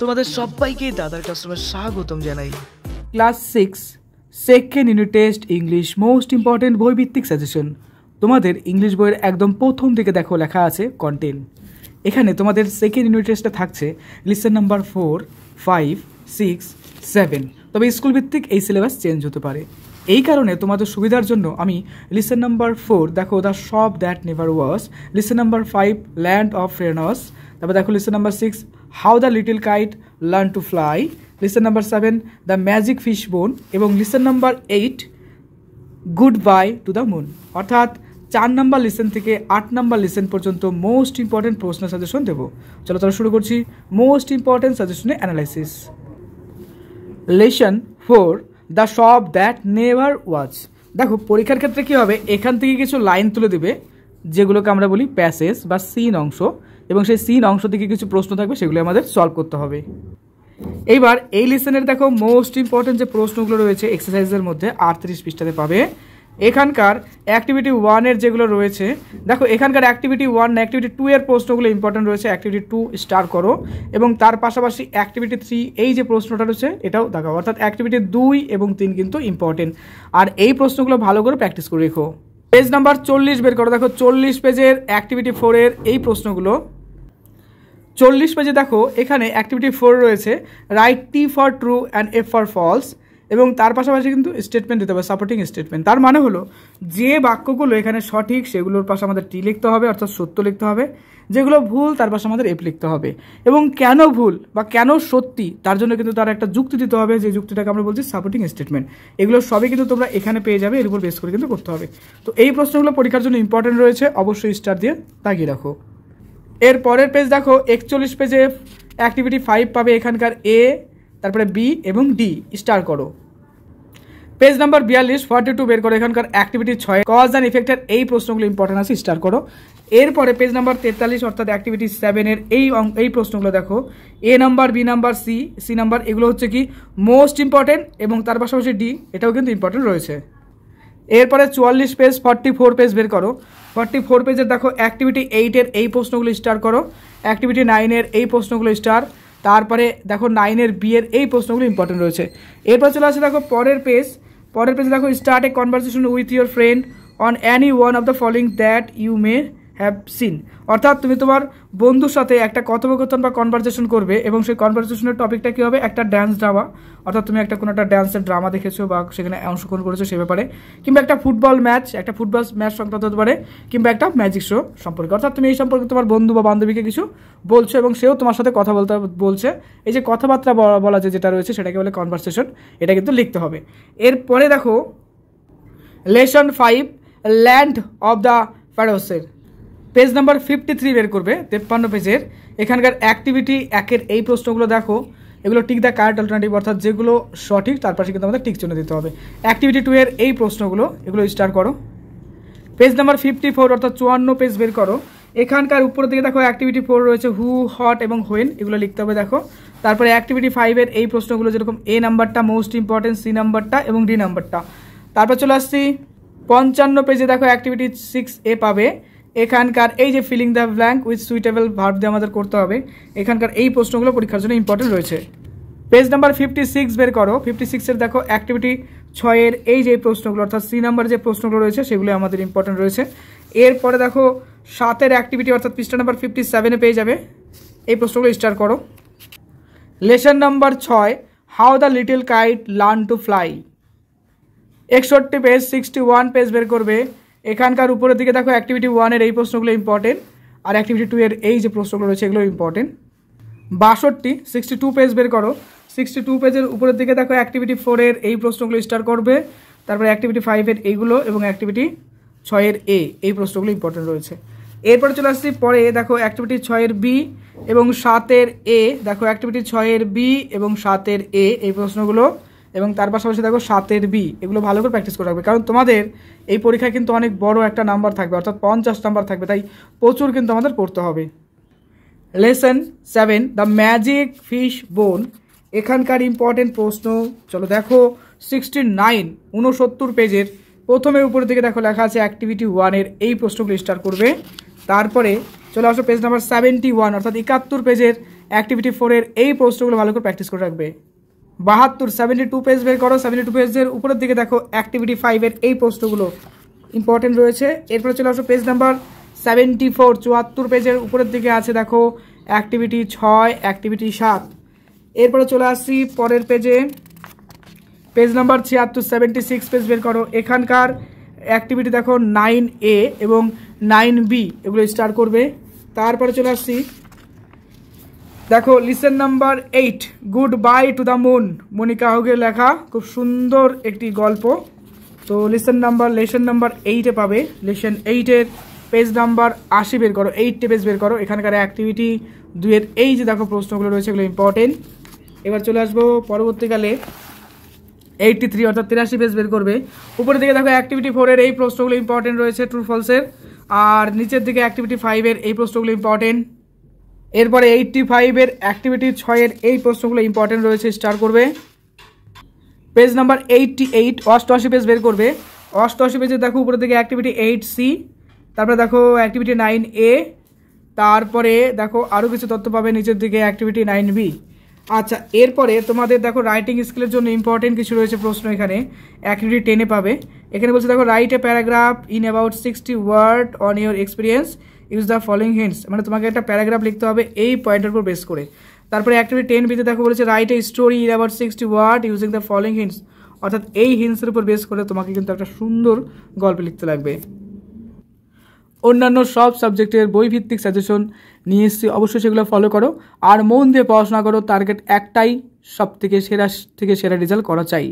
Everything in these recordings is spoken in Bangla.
তোমাদের সবাইকে দাদার ক্লাসরুমে স্বাগতম জানাই। Class 6 second unit test English most important বইভিত্তিক সাজেশন। তোমাদের ইংলিশ বইয়ের একদম প্রথম দিকে দেখো লেখা আছে কন্টেন্ট। এখানে তোমাদের সেকেন্ড ইউনিট টেস্টে থাকছে লিসন নাম্বার 4, 5, 6, 7। তবে স্কুল ভিত্তিক এই সিলেবাস চেঞ্জ হতে পারে। এই কারণে তোমাদের সুবিধার জন্য আমি লিসন নাম্বার 4 দেখো the shop that never was, listen number 5 land of fairness, তারপর দেখো listen number 6 how the little kite learn to fly, listen number 7 the magic fish bone এবং listen number 8 goodbye to the moon. অর্থাৎ 4 নম্বর লিসন থেকে 8 নম্বর লিসন পর্যন্ত মোস্ট ইম্পর্টেন্ট প্রশ্ন সাজেশন দেবো। চলো তাহলে শুরু করছি মোস্ট ইম্পর্টেন্ট সাজেশনের analysis. Lesson 4 the shop that never ওয়াজ। দেখো পরীক্ষার ক্ষেত্রে কী হবে, এখান থেকে কিছু লাইন তুলে দেবে যেগুলোকে আমরা বলি প্যাসেজ বা সিন অংশ, এবং সেই সিন অংশ থেকে কিছু প্রশ্ন থাকবে সেগুলো আমাদের সলভ করতে হবে। এইবার এই লেসনের দেখো মোস্ট ইম্পর্টেন্ট যে প্রশ্নগুলো রয়েছে এক্সারসাইজের মধ্যে 38 পৃষ্ঠাতে পাবে। এখানকার অ্যাক্টিভিটি 1 যেগুলো রয়েছে, দেখো এখানকার অ্যাক্টিভিটি 1 না অ্যাক্টিভিটি 2 প্রশ্নগুলো ইম্পর্টেন্ট রয়েছে। অ্যাক্টিভিটি 2 স্টার করো এবং তার পাশাপাশি অ্যাক্টিভিটি 3 এই যে প্রশ্নটা রয়েছে এটাও দেখাও। অর্থাৎ অ্যাক্টিভিটি 2 এবং 3 কিন্তু ইম্পর্টেন্ট, আর এই প্রশ্নগুলো ভালো করে প্র্যাকটিস করে রেখো। পেজ নাম্বার 40 বের করো। দেখো 40 পেজের অ্যাক্টিভিটি 4 এই প্রশ্নগুলো। 40 পেজে দেখো এখানে অ্যাক্টিভিটি 4 রয়েছে write T for true and F for false, এবং তার পাশাপাশি কিন্তু স্টেটমেন্ট দিতে হবে, সাপোর্টিং স্টেটমেন্ট। তার মানে হলো যে বাক্যগুলো এখানে সঠিক সেগুলোর পাশে আমাদের টি লিখতে হবে, অর্থাৎ সত্য লিখতে হবে। যেগুলো ভুল তার পাশে আমাদের এফ লিখতে হবে, এবং কেন ভুল বা কেন সত্যি তার জন্য কিন্তু তার একটা যুক্তি দিতে হবে, যে যুক্তিটাকে আমরা বলছি সাপোর্টিং স্টেটমেন্ট। এগুলো সবই কিন্তু তোমরা এখানে পেয়ে যাবে, এর উপর বেস করে কিন্তু করতে হবে। তো এই প্রশ্নগুলো পরীক্ষার জন্য ইম্পর্টেন্ট রয়েছে, অবশ্যই স্টার দিয়ে তাকিয়ে রাখো। এর পরের পেজ দেখো 41 পেজে অ্যাক্টিভিটি 5 পাবে। এখানকার এ, তারপরে বি এবং ডি স্টার করো। পেজ নাম্বার 42 42 বের করো। এখানকার অ্যাক্টিভিটি 6 কজ অ্যান্ড ইফেক্টের এই প্রশ্নগুলো ইম্পর্টেন্ট আছে, স্টার করো। এরপরে পেজ নাম্বার 43 অর্থাৎ অ্যাক্টিভিটি 7 এই প্রশ্নগুলো দেখো A number, B number, C number, এগুলো হচ্ছে কি মোস্ট ইম্পর্টেন্ট, এবং তার পাশাপাশি ডি এটাও কিন্তু ইম্পর্টেন্ট রয়েছে। এরপরে 44 পেজ 44 পেজ বের করো। 44 পেজের দেখো অ্যাক্টিভিটি 8 এই প্রশ্নগুলো স্টার করো, অ্যাক্টিভিটি 9 এই প্রশ্নগুলো স্টার, তারপরে দেখো 9 বি এই প্রশ্নগুলো ইম্পর্টেন্ট রয়েছে। এরপর চলে আসে দেখো পরের পেজে দেখো start a conversation with your friend on any one of the following that you may have seen. অর্থাৎ তুমি তোমার বন্ধুর সাথে একটা কথোপকথন বা কনভারসেশন করবে, এবং সেই কনভারসেশনের টপিকটা কী হবে, একটা ড্যান্স ড্রামা, অর্থাৎ তুমি একটা কোনো একটা ড্যান্সের ড্রামা দেখেছো বা সেখানে অংশগ্রহণ করেছো সে ব্যাপারে, কিংবা একটা ফুটবল ম্যাচ সংক্রান্ত হতে পারে, কিংবা একটা ম্যাজিক শো সম্পর্কে। অর্থাৎ তুমি এই সম্পর্কে তোমার বন্ধু বা বান্ধবীকে কিছু বলছো এবং সেও তোমার সাথে কথা বলছে। এই যে কথাবার্তা বলা যেটা রয়েছে সেটাকে বলে কনভারসেশন, এটা কিন্তু লিখতে হবে। এরপরে দেখো লেসন 5 ল্যান্ড অফ দ্য ফ্যারোসের পেজ নাম্বার 53 বের করবে 53 পেজের। এখানকার অ্যাক্টিভিটি 1 এই প্রশ্নগুলো দেখো, এগুলো টিক দ্য কারেক্ট অল্টারনেটিভ, অর্থাৎ যেগুলো সঠিক তার পাশে কিন্তু আমাদের টিক চিহ্ন দিতে হবে। অ্যাক্টিভিটি 2 এই প্রশ্নগুলো, এগুলো স্টার করো। পেজ নাম্বার 54 অর্থাৎ 54 পেজ বের করো। এখানকার উপরের দিকে দেখো অ্যাক্টিভিটি 4 রয়েছে হু, হট এবং হোয়েন, এগুলো লিখতে হবে দেখো। তারপরে অ্যাক্টিভিটি 5 এই প্রশ্নগুলো যেরকম এ নাম্বারটা মোস্ট ইম্পর্টেন্ট, সি নাম্বারটা এবং ডি নাম্বারটা। তারপর চলে আসছি 55 পেজে দেখো অ্যাক্টিভিটি 6 পাবে। এখানকার এই যে filling the blank with suitable verb দিয়ে আমাদের করতে হবে। এখানকার এই প্রশ্নগুলো পরীক্ষার জন্য ইম্পর্টেন্ট রয়েছে। পেজ নাম্বার 56 বের করো। 56 দেখো অ্যাক্টিভিটি 6 এই যে প্রশ্নগুলো, অর্থাৎ সি নাম্বার যে প্রশ্নগুলো রয়েছে সেগুলো আমাদের ইম্পর্টেন্ট রয়েছে। এরপরে দেখো 7 অ্যাক্টিভিটি অর্থাৎ পৃষ্ঠা নাম্বার 57 পেয়ে যাবে, এই প্রশ্নগুলো স্টার করো। Lesson number 6 how the little kite learn to fly. 61 page 61 page বের করবে। এখানকার উপরের দিকে দেখো অ্যাক্টিভিটি 1 এই প্রশ্নগুলো ইম্পর্টেন্ট, আর অ্যাক্টিভিটি 2 এই যে প্রশ্নগুলো রয়েছে এগুলো ইম্পর্টেন্ট। 62 পেজ বের করো। 62 পেজের উপরের দিকে দেখো অ্যাক্টিভিটি 4 এই প্রশ্নগুলো স্টার করবে, তারপরে অ্যাক্টিভিটি 5 এইগুলো এবং অ্যাক্টিভিটি 6 এই প্রশ্নগুলো ইম্পর্টেন্ট রয়েছে। এরপরে চলে আসছি পরে দেখো অ্যাক্টিভিটি 6 বি এবং 7 এ, দেখো অ্যাক্টিভিটি 6 বি এবং 7 এই প্রশ্নগুলো, এবং তার পাশাপাশি দেখো 7 বি, এগুলো ভালো করে প্র্যাকটিস করে রাখবে, কারণ তোমাদের এই পরীক্ষায় কিন্তু অনেক বড় একটা নাম্বার থাকবে, অর্থাৎ 50 নাম্বার থাকবে, তাই প্রচুর কিন্তু আমাদের পড়তে হবে। লেসন 7 দ্য ম্যাজিক ফিশ বোন। এখানকার ইম্পর্টেন্ট প্রশ্ন চলো দেখো 69 পেজের প্রথমে উপরের দিকে দেখো লেখা আছে অ্যাক্টিভিটি 1 এই প্রশ্নগুলো স্টার করবে। তারপরে চলে আসো পেজ নাম্বার 71 অর্থাৎ 71 পেজের অ্যাক্টিভিটি 4 এর এই প্রশ্নগুলো ভালো করে প্র্যাকটিস করে রাখবে। 72 পেজ বের করো। 72 পেজের উপরের দিকে দেখো অ্যাক্টিভিটি 5 এর এই প্রশ্নগুলো ইম্পর্টেন্ট রয়েছে। এরপরে চলে আসো পেজ নাম্বার 74, 74 পেজের উপরের দিকে আছে দেখো অ্যাক্টিভিটি 6, অ্যাক্টিভিটি 7। এরপরে চলে আসছি পরের পেজে, পেজ নাম্বার 76, 76 পেজ বের করো। এখানকার অ্যাক্টিভিটি দেখো 9A এবং 9B এগুলো স্টার্ট করবে। তারপরে চলে আসছি দেখো listen number 8, goodbye to the moon, Monica হোগের লেখা, খুব সুন্দর একটি গল্প। তো লেসন নাম্বার 8-এ পাবে। লেসন 8-এর পেজ নাম্বার 80 বের করো, 8 পেজ বের করো। এখানকার অ্যাক্টিভিটি 2 এর এই যে দেখো প্রশ্নগুলো রয়েছে এগুলো ইম্পর্টেন্ট। এবার চলে আসবো পরবর্তীকালে 83 অর্থাৎ 83 পেজ বের করবে। উপরের দিকে দেখো অ্যাক্টিভিটি 4 এর এই প্রশ্নগুলো ইম্পর্টেন্ট রয়েছে, ট্রু ফলসের। আর নিচের দিকে অ্যাক্টিভিটি 5 এর এই প্রশ্নগুলো ইম্পর্টেন্ট। এরপরে 85 এর অ্যাক্টিভিটি 6 এর এই প্রশ্নগুলো ইম্পর্টেন্ট রয়েছে, স্টার্ট করবে। পেজ নাম্বার 88, 88 পেজ বের করবে। 88 পেজে দেখো উপরের দিকে অ্যাক্টিভিটি 8C, তারপরে দেখো অ্যাক্টিভিটি 9A, তারপরে দেখো আরও কিছু তথ্য পাবে নিচের দিকে অ্যাক্টিভিটি 9B। আচ্ছা, এরপরে তোমাদের দেখো রাইটিং স্কিলের জন্য ইম্পর্টেন্ট কিছু রয়েছে প্রশ্ন এখানে অ্যাক্টিভিটি 10-এ পাবে। এখানে বলছে দেখো write a paragraph in about 60 word on your experience, use the following hints, মানে তোমাকে একটা প্যারাগ্রাফ লিখতে হবে এই পয়েন্টের উপর বেস করে। তারপরে অ্যাক্টিভিটি 10B-তে দেখো বলেছে write a story in about 60 word using the following hints, অর্থাৎ এই হিন্টসের উপর বেস করে তোমাকে কিন্তু একটা সুন্দর গল্প লিখতে লাগবে। অন্যান্য সব সাবজেক্টের বইভিত্তিক সাজেশন নিয়ে এসেছি, অবশ্যই সেগুলো ফলো করো আর মন দিয়ে পড়াশোনা করো। টার্গেট একটাই, সব থেকে সেরা রেজাল্ট করা চাই।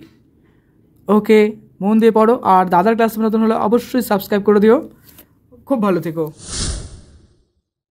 ওকে, মন দিয়ে পড়ো। আর দাদার ক্লাস নতুন হলে অবশ্যই সাবস্ক্রাইব করে দিও। খুব ভালো থেকো।